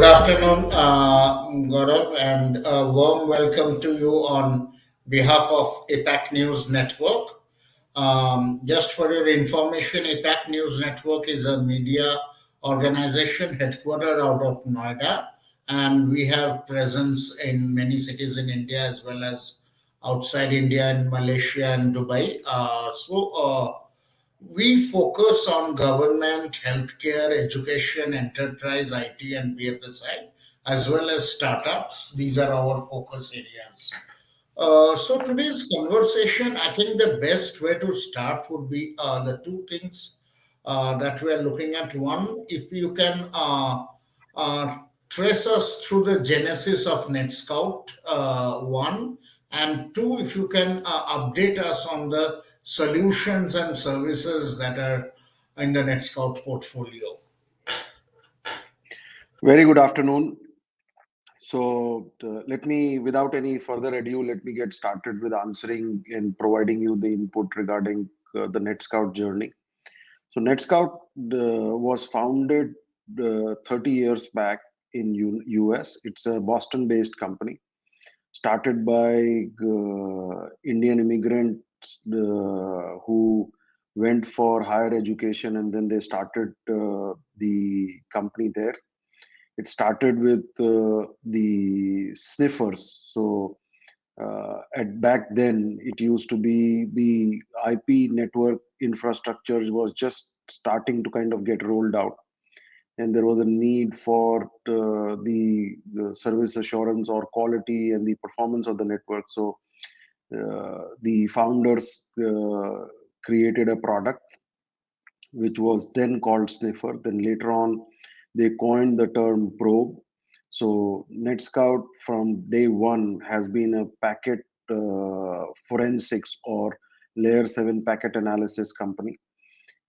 Good afternoon, Gaurav, and a warm welcome to you on behalf of APAC News Network. Just for your information, APAC News Network is a media organization headquartered out of Noida, and we have presence in many cities in India as well as outside India in Malaysia and Dubai. We focus on government, healthcare, education, enterprise, IT, and BFSI, as well as startups. These are our focus areas. So today's conversation, I think the best way to start would be the two things that we are looking at. One, if you can uh, trace us through the genesis of Netscout, one, and two, if you can update us on the solutions and services that are in the Netscout portfolio. Very good afternoon. Let me, without any further ado, let me get started with answering and providing you the input regarding the Netscout journey. So Netscout was founded 30 years back in US. It's a Boston-based company, started by Indian immigrants who went for higher education, and then they started the company there. It started with the sniffers. At back then, it used to be the IP network infrastructure was just starting to kind of get rolled out, and there was a need for the service assurance or quality and the performance of the network. The founders created a product which was then called sniffer. Then later on, they coined the term probe. So Netscout from day one has been a packet forensics or layer 7 packet analysis company.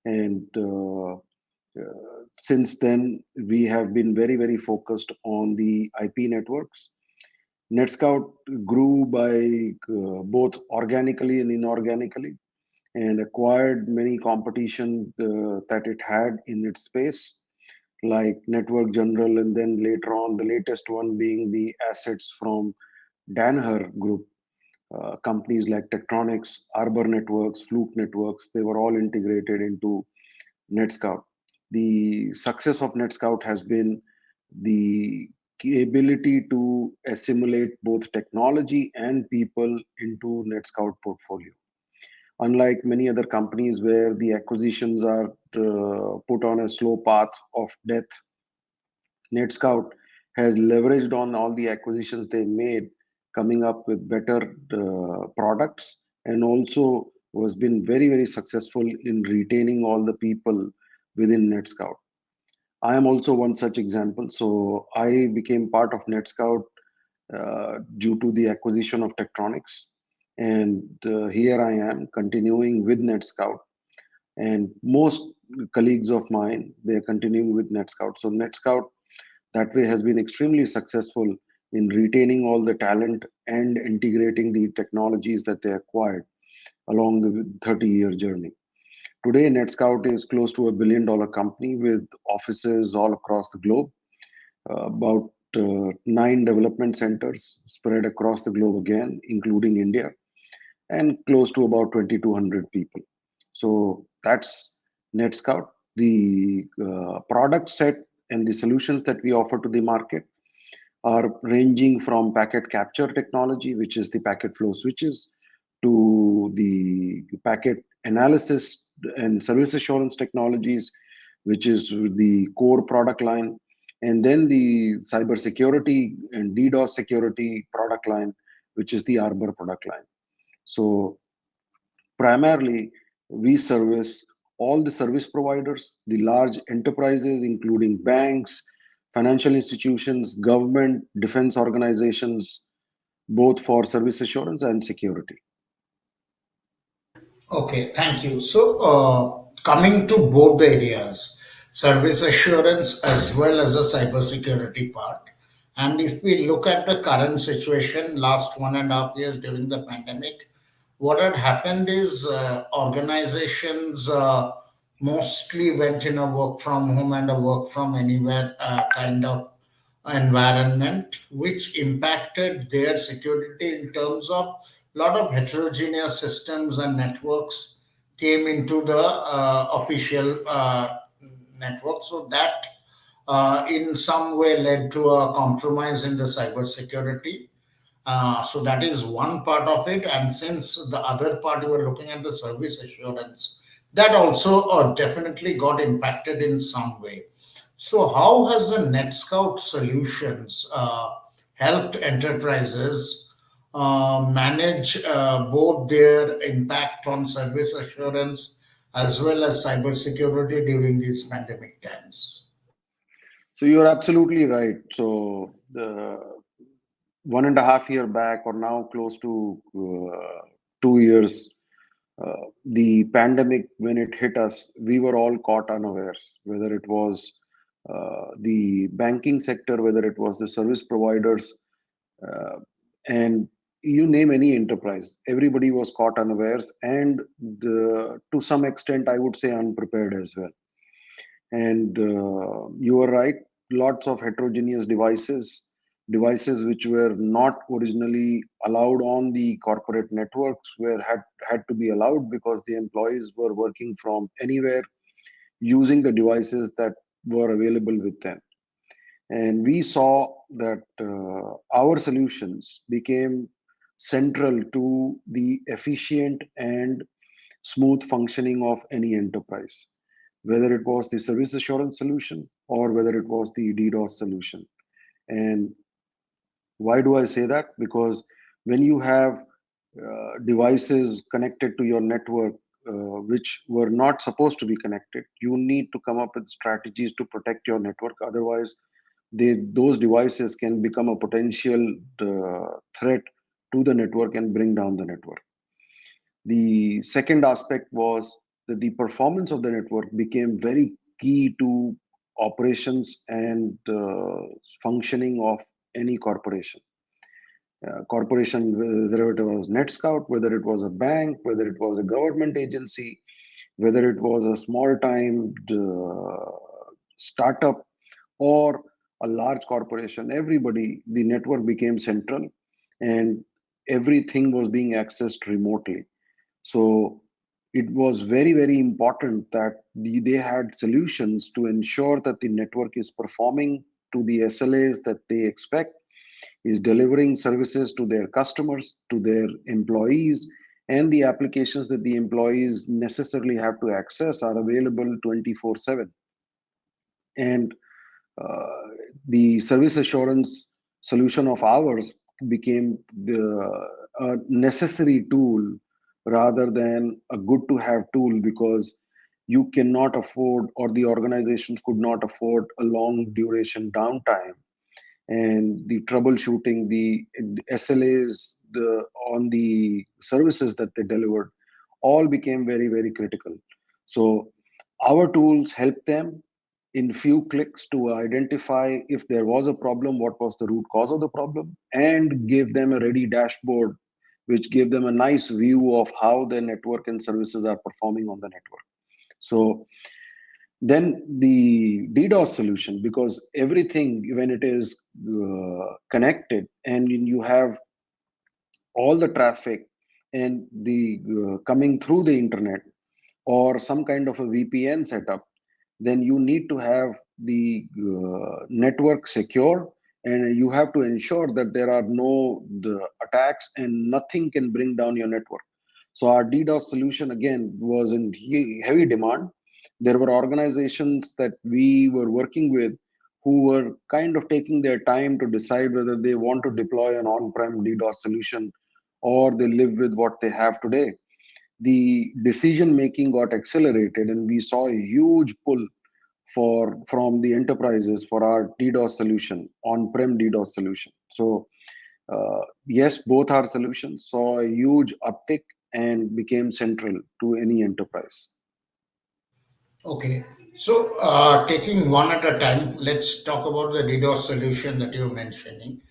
And since then, we have been very, very focused on the IP networks. Netscout grew by both organically and inorganically, and acquired many competition that it had in its space, like Network General, and then later on, the latest one being the assets from Danaher Group. Companies like Tektronix, Arbor Networks, Fluke Networks, they were all integrated into Netscout. The success of Netscout has been the ability to assimilate both technology and people into Netscout portfolio. Unlike many other companies where the acquisitions are put on a slow path of death, Netscout has leveraged on all the acquisitions they made, coming up with better products, and also was been very, very successful in retaining all the people within Netscout. I am also one such example. So I became part of Netscout due to the acquisition of Tektronix, and here I am continuing with Netscout. And most colleagues of mine, they're continuing with Netscout. So Netscout that way has been extremely successful in retaining all the talent and integrating the technologies that they acquired along the 30-year journey. Today, Netscout is close to $1 billion company with offices all across the globe, about 9 development centers spread across the globe again, including India, and close to about 2,200 people. So that's Netscout. The product set and the solutions that we offer to the market are ranging from packet capture technology, which is the packet flow switches, to the packet analysis and service assurance technologies, which is the core product line, and then the cybersecurity and DDoS security product line, which is the Arbor product line. So primarily, we service all the service providers, the large enterprises, including banks, financial institutions, government, defense organizations, both for service assurance and security. Okay, thank you. So, coming to both the areas, service assurance as well as the cybersecurity part. And if we look at the current situation, last 1.5 years during the pandemic, what had happened is organizations mostly went in a work from home and a work from anywhere kind of environment, which impacted their security in terms of lot of heterogeneous systems and networks came into the official network. So that in some way led to a compromise in the cybersecurity. So that is one part of it. And since the other part you were looking at the service assurance, that also definitely got impacted in some way. So how has the Netscout solutions helped enterprises manage both their impact on service assurance as well as cybersecurity during these pandemic times? So you're absolutely right. So the 1.5 year back, or now close to 2 years, the pandemic, when it hit us, we were all caught unawares, whether it was the banking sector, whether it was the service providers, uh, and you name any enterprise, everybody was caught unawares, and to some extent, I would say unprepared as well. And you are right, lots of heterogeneous devices which were not originally allowed on the corporate networks were had to be allowed because the employees were working from anywhere using the devices that were available with them. And we saw that our solutions became central to the efficient and smooth functioning of any enterprise, whether it was the service assurance solution or whether it was the DDoS solution. And why do I say that? Because when you have devices connected to your network which were not supposed to be connected, you need to come up with strategies to protect your network. Otherwise, those devices can become a potential threat to the network and bring down the network. The second aspect was that the performance of the network became very key to operations and functioning of any corporation. Corporation, whether it was Netscout, whether it was a bank, whether it was a government agency, whether it was a small time startup or a large corporation, everybody, the network became central and everything was being accessed remotely. So it was very, very important that they had solutions to ensure that the network is performing to the SLAs that they expect, is delivering services to their customers, to their employees, and the applications that the employees necessarily have to access are available 24/7. And uh, the service assurance solution of ours became a necessary tool rather than a good to have tool, because you cannot afford, or the organizations could not afford, a long duration downtime, and the troubleshooting, the SLAs, on the services that they delivered, all became very, very critical. So our tools help them in few clicks to identify if there was a problem, what was the root cause of the problem, and give them a ready dashboard, which gave them a nice view of how their network and services are performing on the network. So then the DDoS solution, because everything, when it is connected and you have all the traffic and the coming through the internet or some kind of a VPN setup, then you need to have the network secure, and you have to ensure that there are no the attacks and nothing can bring down your network. So our DDoS solution again was in heavy demand. There were organizations that we were working with who were kind of taking their time to decide whether they want to deploy an on-prem DDoS solution or they live with what they have today. The decision making got accelerated, and we saw a huge pull from the enterprises for our DDoS solution, on-prem DDoS solution. So yes, both our solutions saw a huge uptick and became central to any enterprise. Okay. So, taking one at a time, let's talk about the DDoS solution that you're mentioning.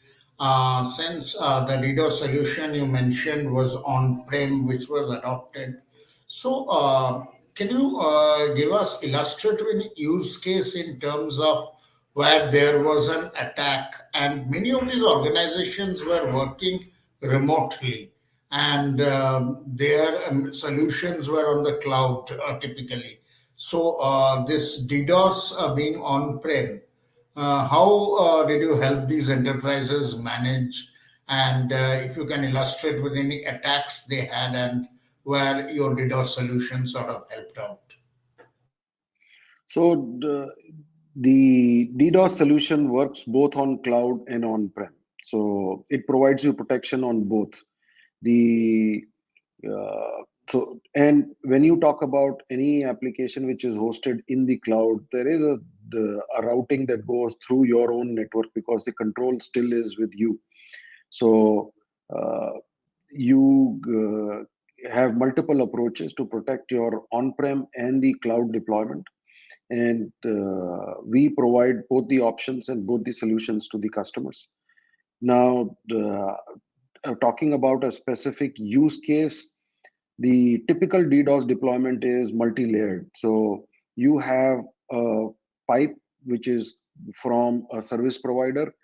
Since the DDoS solution you mentioned was on-prem, which was adopted, so can you give us illustrative use case in terms of where there was an attack, and many of these organizations were working remotely, and their solutions were on the cloud typically. So, this DDoS being on-prem, how did you help these enterprises manage? And if you can illustrate with any attacks they had and where your DDoS solution sort of helped out. So the DDoS solution works both on cloud and on-prem. So it provides you protection on both. The and when you talk about any application which is hosted in the cloud, there is a routing that goes through your own network because the control still is with you. So uh, you have multiple approaches to protect your on-prem and the cloud deployment, and we provide both the options and both the solutions to the customers. Now, talking about a specific use case, the typical DDoS deployment is multi-layered. So you have a pipe which is from a service provider,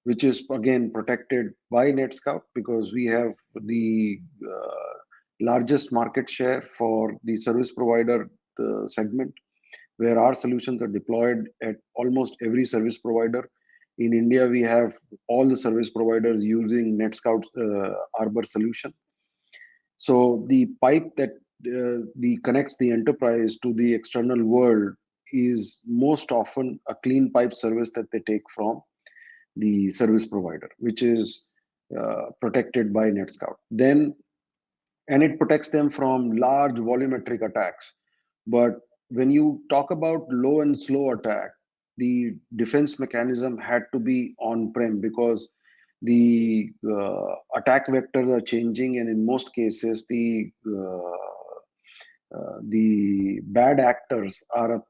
which is again protected by Netscout because we have the largest market share for the service provider segment, where our solutions are deployed at almost every service provider. In India, we have all the service providers using Netscout Arbor solution. So the pipe that the connects the enterprise to the external world is most often a clean pipe service that they take from the service provider, which is protected by Netscout. Then, and it protects them from large volumetric attacks. But when you talk about low and slow attack, the defense mechanism had to be on-prem because the attack vectors are changing, and in most cases, the bad actors are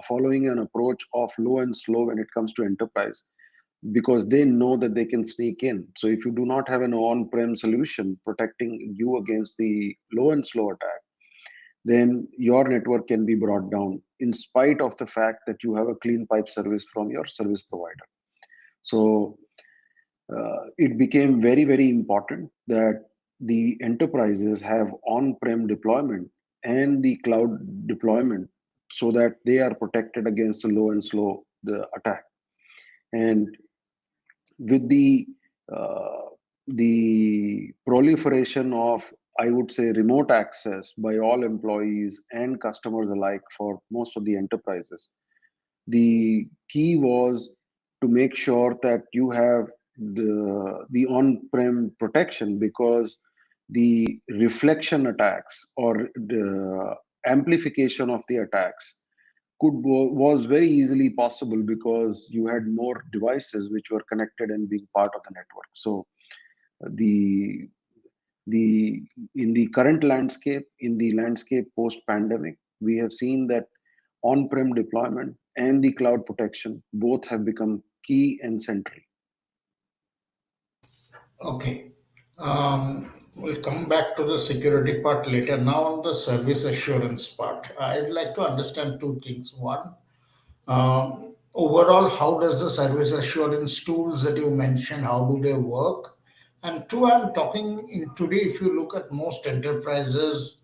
following an approach of low and slow when it comes to enterprise because they know that they can sneak in. So if you do not have an on-prem solution protecting you against the low and slow attack, then your network can be brought down in spite of the fact that you have a clean pipe service from your service provider. So it became very, very important that the enterprises have on-prem deployment and the cloud deployment so that they are protected against the low and slow the attack. And with uh, the proliferation of, I would say, remote access by all employees and customers alike for most of the enterprises, the key was to make sure that you have the on-prem protection because the reflection attacks or the amplification of the attacks was very easily possible because you had more devices which were connected and being part of the network. So the the in the current landscape, in the landscape post pandemic, we have seen that on-prem deployment and the cloud protection both have become key and central. Okay. We'll come back to the security part later. Now, on the service assurance part, I'd like to understand two things. One, overall, how does the service assurance tools that you mentioned, how do they work? And two, I'm talking in today, if you look at most enterprises,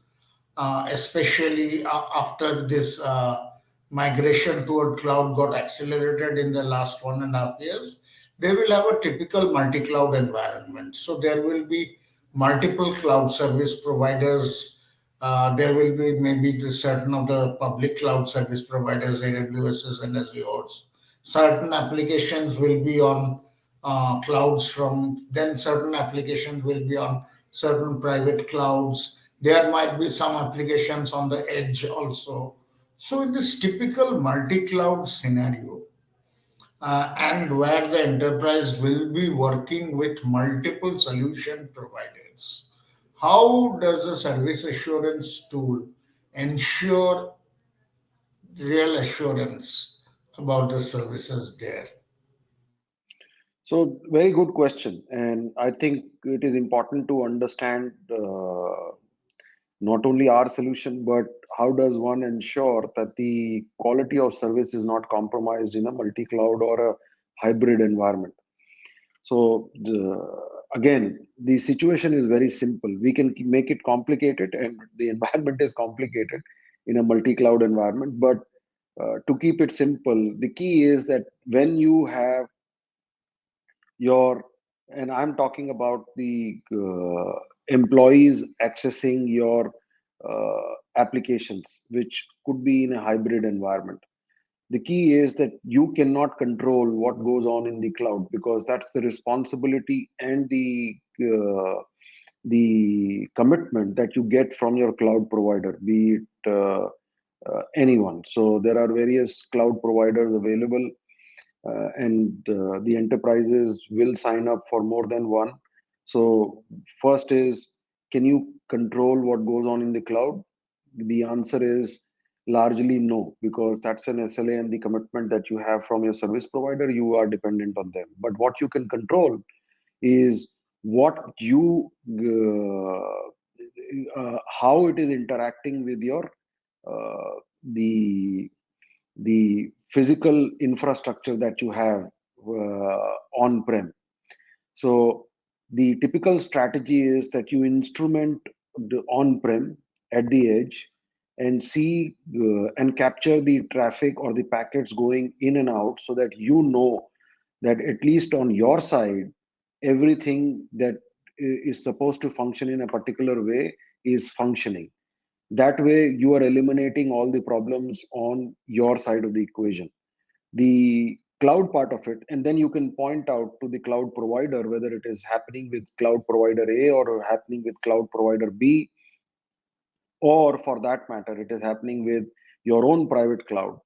especially after this migration toward cloud got accelerated in the last 1.5 years, they will have a typical multi-cloud environment. So there will be multiple cloud service providers. There will be maybe the certain of the public cloud service providers, AWSs and Azures. Certain applications will be on clouds from, then certain applications will be on certain private clouds. There might be some applications on the edge also. So in this typical multi-cloud scenario, and where the enterprise will be working with multiple solution providers, how does the service assurance tool ensure real assurance about the services there? So, very good question. And I think it is important to understand not only our solution, but how does one ensure that the quality of service is not compromised in a multi-cloud or a hybrid environment? So again, the situation is very simple. We can make it complicated, and the environment is complicated in a multi-cloud environment. But to keep it simple, the key is that when you have your, and I'm talking about the employees accessing your applications, which could be in a hybrid environment. The key is that you cannot control what goes on in the cloud, because that's the responsibility and the commitment that you get from your cloud provider, be it anyone. So there are various cloud providers available, and the enterprises will sign up for more than one. So first is, can you control what goes on in the cloud? The answer is largely no, because that's an SLA and the commitment that you have from your service provider. You are dependent on them. But what you can control is what you how it is interacting with your the physical infrastructure that you have on-prem. So the typical strategy is that you instrument the on-prem at the edge and see and capture the traffic or the packets going in and out, so that you know that at least on your side, everything that is supposed to function in a particular way is functioning. That way, you are eliminating all the problems on your side of the equation, the cloud part of it. And then you can point out to the cloud provider whether it is happening with cloud provider A or happening with cloud provider B, or for that matter, it is happening with your own private cloud.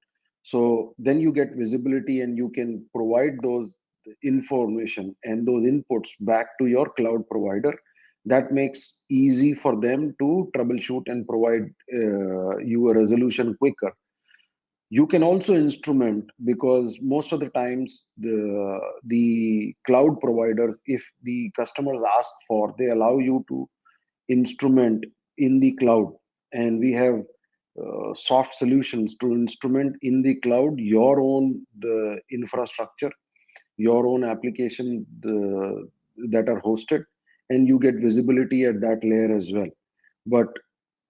So then you get visibility and you can provide those information and those inputs back to your cloud provider. That makes easy for them to troubleshoot and provide you a resolution quicker. You can also instrument, because most of the times the cloud providers, if the customers ask for, they allow you to instrument in the cloud. And we have soft solutions to instrument in the cloud your own the infrastructure, your own application that are hosted, and you get visibility at that layer as well. But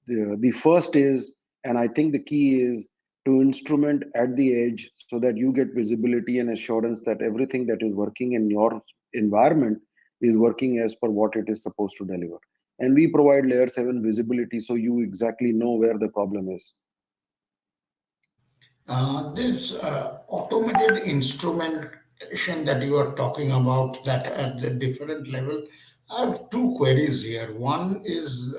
the first is, and I think the key is, to instrument at the edge so that you get visibility and assurance that everything that is working in your environment is working as per what it is supposed to deliver. And we provide layer 7 visibility, so you exactly know where the problem is. This automated instrumentation that you are talking about, that at the different level, I have two queries here. One is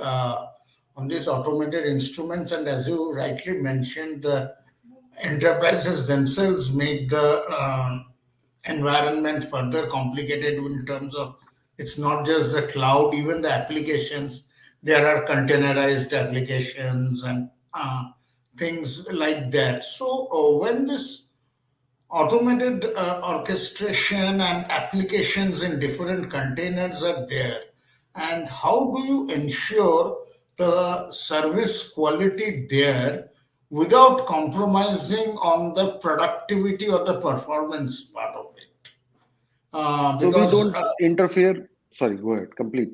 on these automated instruments, and as you rightly mentioned, the enterprises themselves make the environment further complicated in terms of it's not just the cloud, even the applications. There are containerized applications and things like that. So when this automated orchestration and applications in different containers are there, and how do you ensure the service quality there without compromising on the productivity or the performance part of it? So we Because don't interfere. Sorry, go ahead, complete.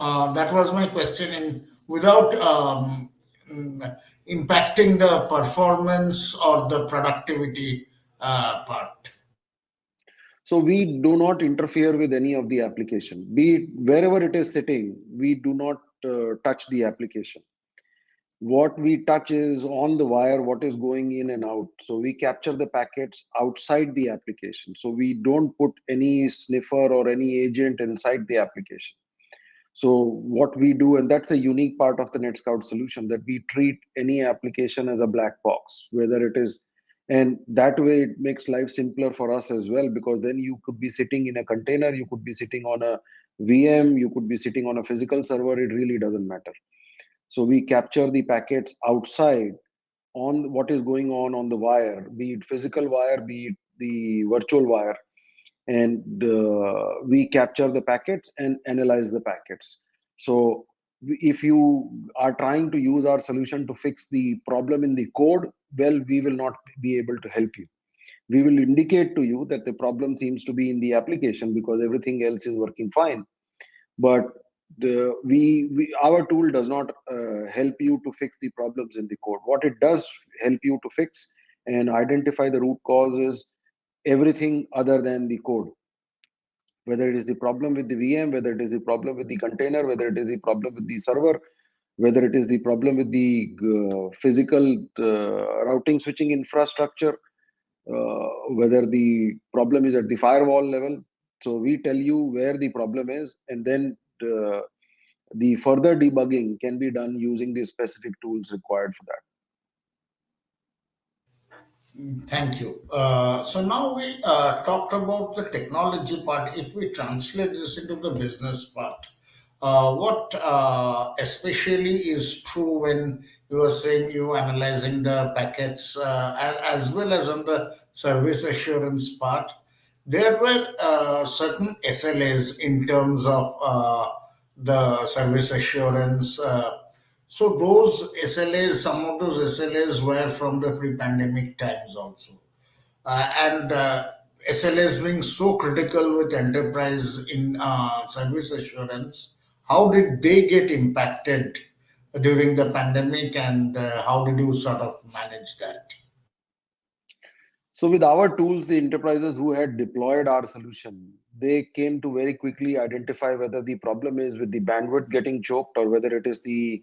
that was my question, and without impacting the performance or the productivity part. So we do not interfere with any of the application, be it wherever it is sitting. We do not touch the application. What we touch is on the wire what is going in and out. So we capture the packets outside the application. So we don't put any sniffer or any agent inside the application. So what we do, and that's a unique part of the Netscout solution, that we treat any application as a black box, whether it is, and that way it makes life simpler for us as well, because then you could be sitting in a container, you could be sitting on a VM, you could be sitting on a physical server, it really doesn't matter. So we capture the packets outside on what is going on the wire, be it physical wire, be it the virtual wire, and we capture the packets and analyze the packets. So if you are trying to use our solution to fix the problem in the code, well, we will not be able to help you. We will indicate to you that the problem seems to be in the application because everything else is working fine. But our tool does not help you to fix the problems in the code. What it does help you to fix and identify the root cause is everything other than the code, whether it is the problem with the VM, whether it is the problem with the container, whether it is the problem with the server, whether it is the problem with the physical routing switching infrastructure, whether the problem is at the firewall level. So we tell you where the problem is, and then the further debugging can be done using the specific tools required for that. Thank you. So now we talked about the technology part. If we translate this into the business part, what especially is true when you are saying you analyzing the packets as well as on the service assurance part, there were certain SLAs in terms of the service assurance. So those SLAs, some of those SLAs were from the pre-pandemic times also, and SLAs being so critical with enterprise in service assurance. How did they get impacted during the pandemic, and how did you sort of manage that? So with our tools, the enterprises who had deployed our solution, they came to very quickly identify whether the problem is with the bandwidth getting choked or whether it is the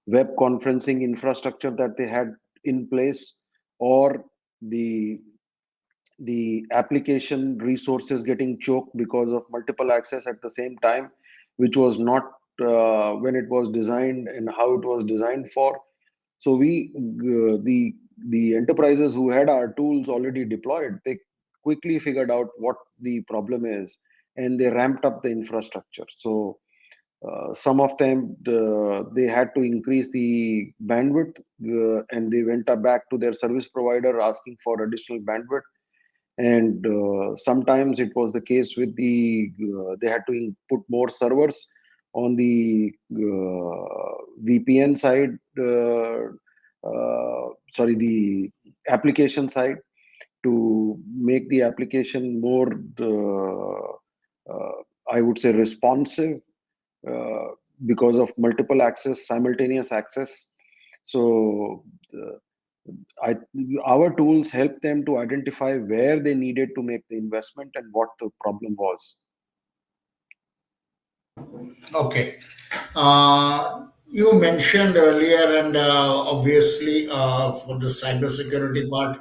web conferencing infrastructure that they had in place, or the the application resources getting choked because of multiple access at the same time, which was not when it was designed and how it was designed for. So the enterprises who had our tools already deployed, they quickly figured out what the problem is, and they ramped up the infrastructure. So some of them, they had to increase the bandwidth, and they went up back to their service provider asking for additional bandwidth. And sometimes it was the case with they had to put more servers on the VPN side, sorry, the application side, to make the application more, I would say, responsive, uh, because of multiple access, simultaneous access. So I, our tools help them to identify where they needed to make the investment and what the problem was. Okay. You mentioned earlier, and obviously, for the cybersecurity part,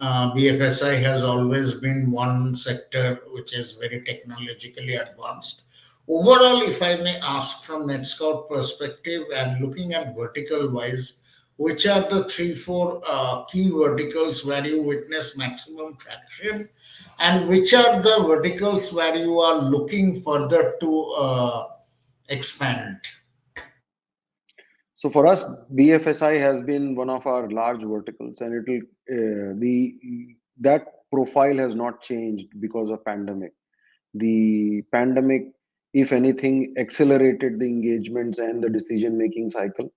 BFSI has always been one sector which is very technologically advanced. Overall, if I may ask from Netscout perspective and looking at vertical wise, which are the three, four key verticals where you witness maximum traction, and which are the verticals where you are looking further to expand? So for us, BFSI has been one of our large verticals, and it will the that profile has not changed because of pandemic. The pandemic, if anything, accelerated the engagements and the decision making cycle,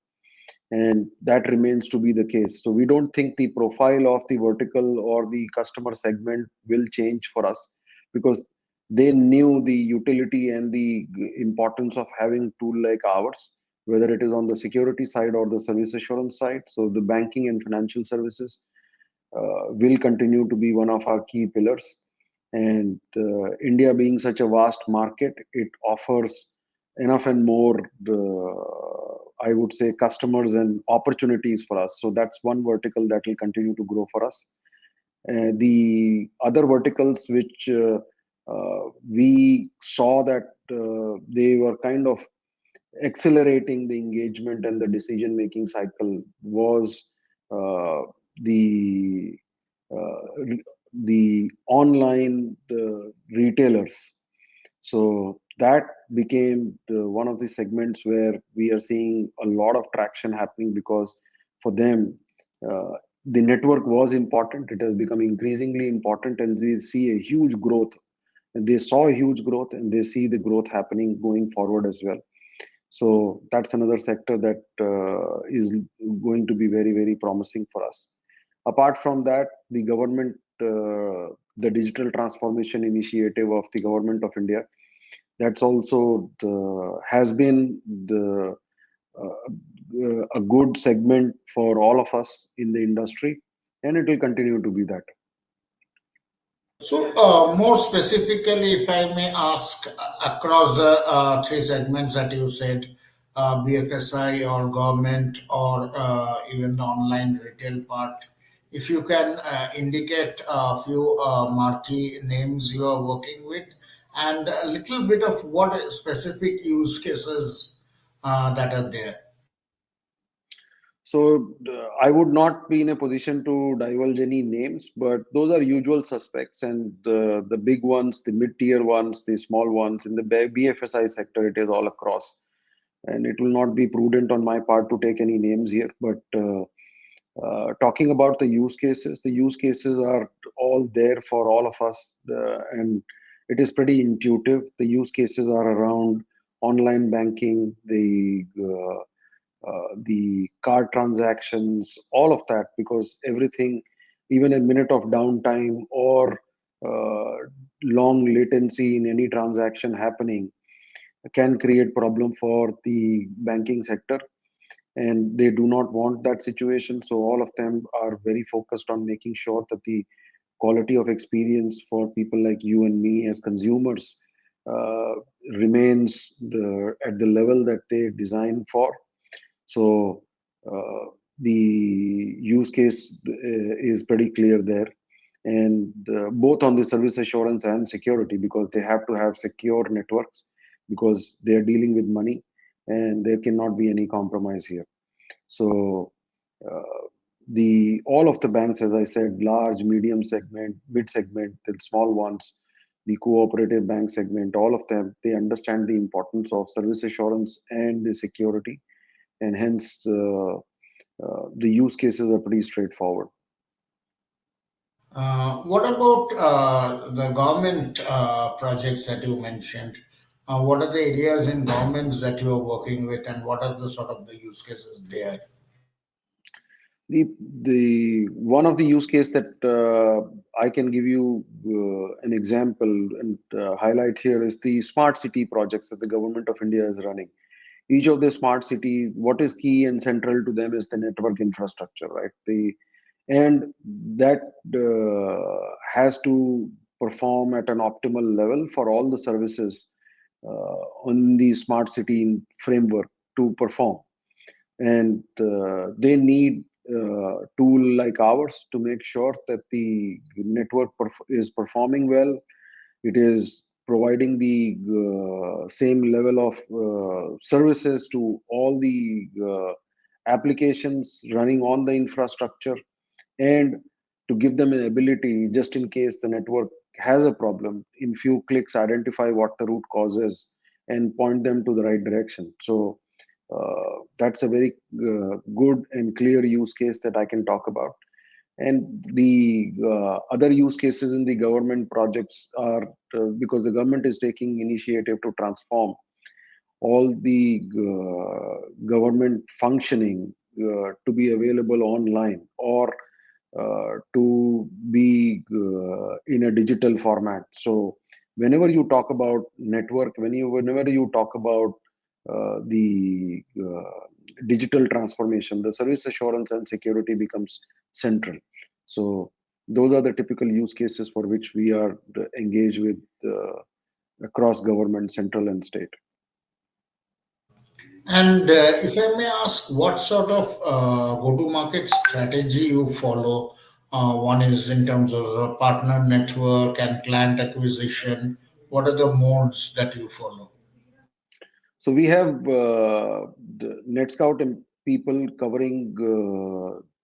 and that remains to be the case. So we don't think the profile of the vertical or the customer segment will change for us, because they knew the utility and the importance of having tool like ours, whether it is on the security side or the service assurance side. So the banking and financial services will continue to be one of our key pillars. And India being such a vast market, it offers enough and more, I would say, customers and opportunities for us. So that's one vertical that will continue to grow for us. The other verticals which we saw that they were kind of accelerating the engagement and the decision making cycle was uh, the the online retailers. So that became one of the segments where we are seeing a lot of traction happening, because for them, uh, the network was important. It has become increasingly important, and they see a huge growth. And they saw a huge growth, and they see the growth happening going forward as well. So that's another sector that is going to be very, very promising for us. Apart from that, the government, the digital transformation initiative of the government of India, that's also has been a good segment for all of us in the industry, and it will continue to be that. So, more specifically, if I may ask, across the three segments that you said, BFSI or government or even the online retail part, if you can indicate a few marquee names you are working with and a little bit of what specific use cases that are there. So I would not be in a position to divulge any names, but those are usual suspects, and the big ones, the mid-tier ones, the small ones in the BFSI sector, it is all across. And it will not be prudent on my part to take any names here, but talking about the use cases are all there for all of us, and it is pretty intuitive. The use cases are around online banking, the card transactions, all of that, because everything, even a minute of downtime or uh, long latency in any transaction happening, can create problem for the banking sector, and they do not want that situation. So all of them are very focused on making sure that the quality of experience for people like you and me as consumers uh, remains at the level that they design for. So uh, the use case is pretty clear there, and both on the service assurance and security, because they have to have secure networks, because they are dealing with money, and there cannot be any compromise here. So the all of the banks, as I said, large, medium segment, mid segment, the small ones, the cooperative bank segment, all of them, they understand the importance of service assurance and the security, and hence the use cases are pretty straightforward. What about the government projects that you mentioned? What are the areas in governments that you are working with, and what are the sort of the use cases there? The the one of the use case that I can give you an example and highlight here is the smart city projects that the government of India is running. Each of the smart city, what is key and central to them is the network infrastructure, right? The and that has to perform at an optimal level for all the services on the smart city framework to perform, and they need tool like ours to make sure that the network is performing well. It is providing the same level of services to all the applications running on the infrastructure, and to give them an ability, just in case the network has a problem, in few clicks identify what the root cause is and point them to the right direction. So that's a very good and clear use case that I can talk about. And the other use cases in the government projects are because the government is taking initiative to transform all the government functioning to be available online, or to be in a digital format. So whenever you talk about network, whenever you talk about the digital transformation, the service assurance and security becomes central. So those are the typical use cases for which we are engaged with across government, central and state. And if I may ask, what sort of go-to-market strategy you follow? One is in terms of partner network and client acquisition. What are the modes that you follow? So we have the Netscout and people covering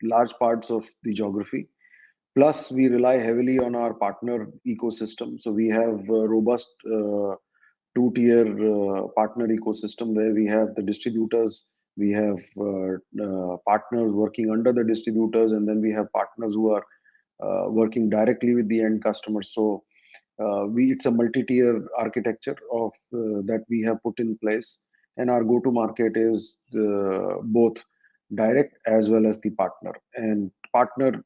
large parts of the geography. Plus, we rely heavily on our partner ecosystem. So we have a robust two-tier partner ecosystem where we have the distributors, we have partners working under the distributors, and then we have partners who are working directly with the end customers. So it's a multi-tier architecture of that we have put in place, and our go to market is both direct as well as the partner. And partner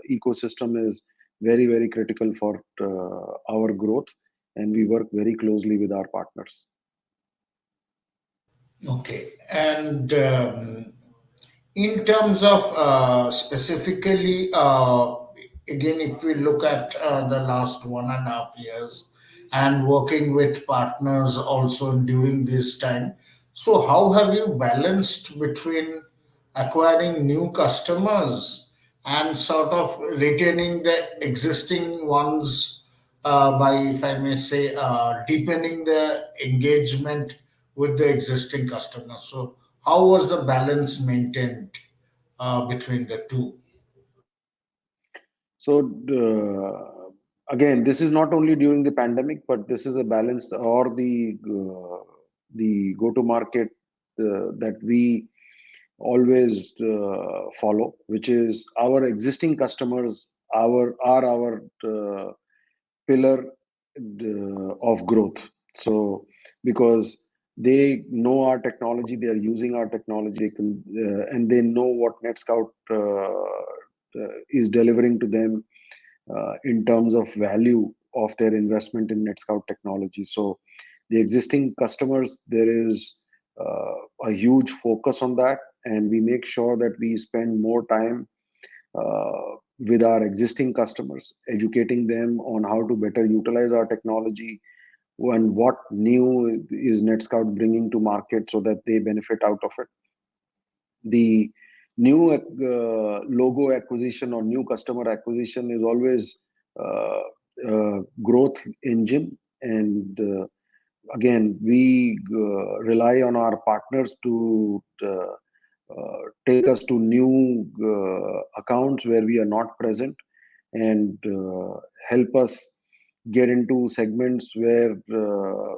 ecosystem is very critical for our growth, and we work very closely with our partners. Okay. And in terms of specifically, again, if we look at the last 1.5 years and working with partners also during this time, so how have you balanced between acquiring new customers and sort of retaining the existing ones by, if I may say, deepening the engagement with the existing customers? So, how was the balance maintained between the two? So again, this is not only during the pandemic, but this is a balance or the go to market that we always follow, which is our existing customers our pillar of growth. So because they know our technology, they are using our technology, they can and they know what Netscout is delivering to them in terms of value of their investment in Netscout technology. So the existing customers, there is a huge focus on that, and we make sure that we spend more time with our existing customers, educating them on how to better utilize our technology and what new is Netscout bringing to market so that they benefit out of it. The new logo acquisition or new customer acquisition is always growth engine, and again we rely on our partners to take us to new accounts where we are not present, and help us get into segments where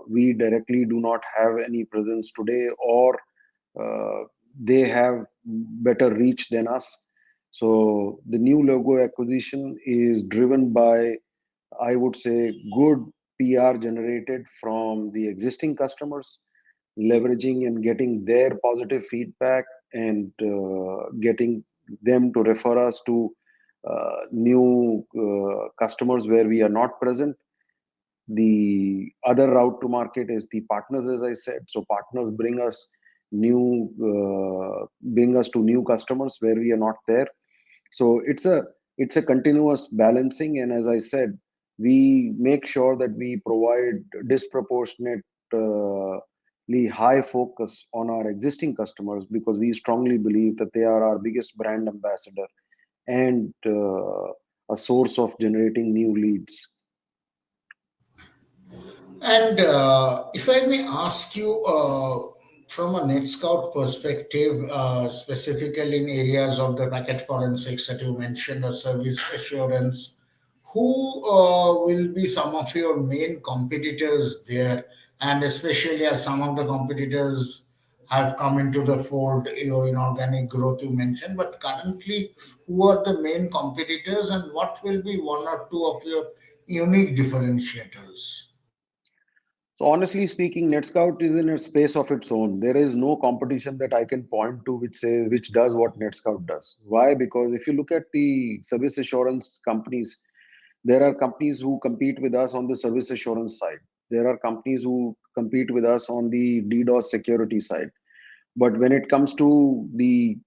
we directly do not have any presence today, or uh, they have better reach than us. So the new logo acquisition is driven by, I would say, good PR generated from the existing customers, leveraging and getting their positive feedback, and getting them to refer us to new customers where we are not present. The other route to market is the partners, as I said. So partners new bring us to new customers where we are not there. So it's a continuous balancing, and as I said, we make sure that we provide disproportionate high focus on our existing customers, because we strongly believe that they are our biggest brand ambassador and a source of generating new leads. And if I may ask you, from a NetScout perspective, specifically in areas of the packet forensics that you mentioned or service assurance, who will be some of your main competitors there? And especially as some of the competitors have come into the fold, your inorganic growth you mentioned, but currently, who are the main competitors and what will be one or two of your unique differentiators? So honestly speaking, Netscout is in a space of its own. There is no competition that I can point to which does what Netscout does. Why? Because if you look at the service assurance companies, there are companies who compete with us on the service assurance side. There are companies who compete with us on the DDoS security side. But when it comes to the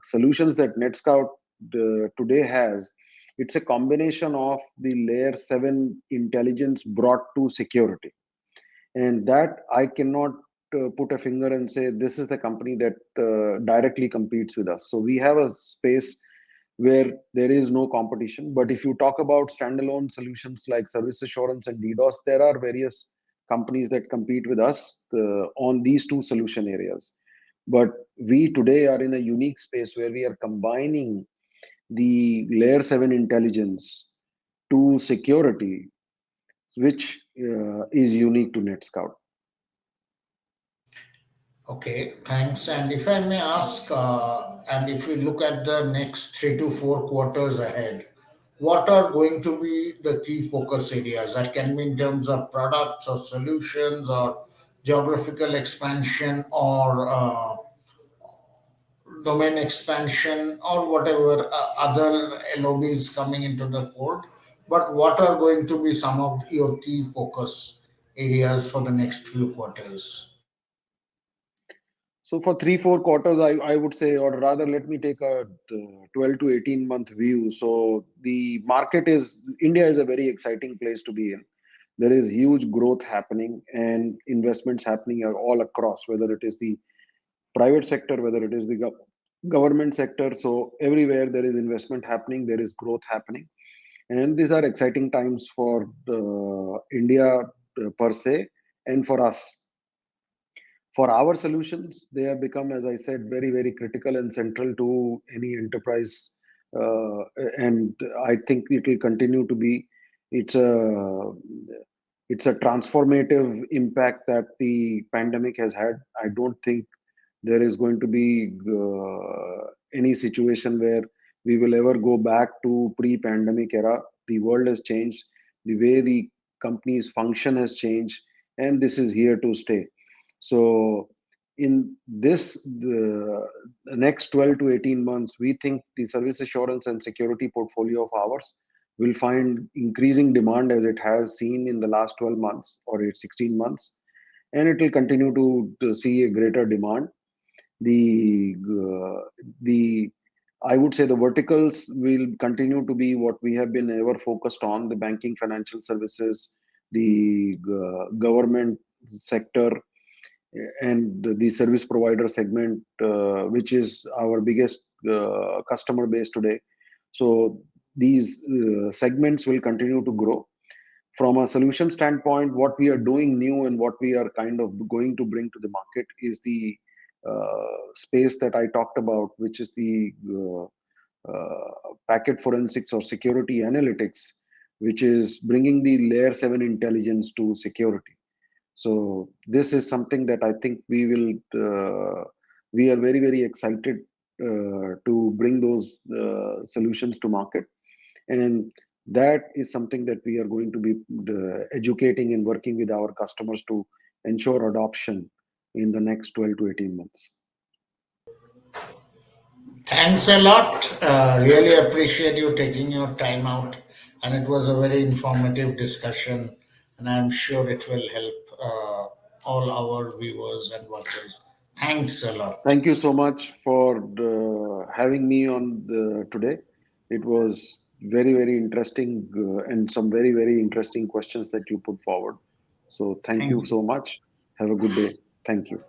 solutions that Netscout today has, it's a combination of the layer 7 intelligence brought to security, and that I cannot put a finger and say this is the company that directly competes with us. So we have a space where there is no competition. But if you talk about standalone solutions like service assurance and DDoS, there are various companies that compete with us on these two solution areas. But we today are in a unique space where we are combining the layer 7 intelligence to security, which is unique to Netscout. Okay, thanks. And if I may ask, and if we look at the next 3 to 4 quarters ahead, what are going to be the key focus areas? That can be in terms of products or solutions or geographical expansion or domain expansion or whatever other LOBs coming into the fold. But what are going to be some of your key focus areas for the next few quarters? So for 3 4 quarters, I would say, or rather, let me take a 12 to 18 month view. So the market is India is a very exciting place to be in. There is huge growth happening and investments happening all across, whether it is the private sector, whether it is the government sector. So everywhere there is investment happening, there is growth happening, and these are exciting times for India per se, and for us. For our solutions, they have become, as I said, very, very critical and central to any enterprise. Uh, and I think it will continue to be. It's a it's a transformative impact that the pandemic has had. I don't think there is going to be any situation where we will ever go back to pre-pandemic era. The world has changed, the way the companies function has changed, and this is here to stay. So in the next 12 to 18 months, we think the service assurance and security portfolio of ours will find increasing demand as it has seen in the last 12 months or 16 months, and it will continue to see a greater demand. The I would say the verticals will continue to be what we have been ever focused on: the banking, financial services, the government sector, and the service provider segment, which is our biggest customer base today. So these segments will continue to grow. From a solution standpoint, what we are doing new and what we are kind of going to bring to the market is the space that I talked about, which is the packet forensics or security analytics, which is bringing the layer 7 intelligence to security. So this is something that I think we are very, very excited to bring those solutions to market. And that is something that we are going to be educating and working with our customers to ensure adoption in the next 12 to 18 months. Thanks a lot. Really appreciate you taking your time out, and it was a very informative discussion, and I'm sure it will help all our viewers and watchers. Thanks a lot. Thank you so much for having me on today. It was very, very interesting and some very, very interesting questions that you put forward. So thank Thank you you. so much. Have a good day. Thank you.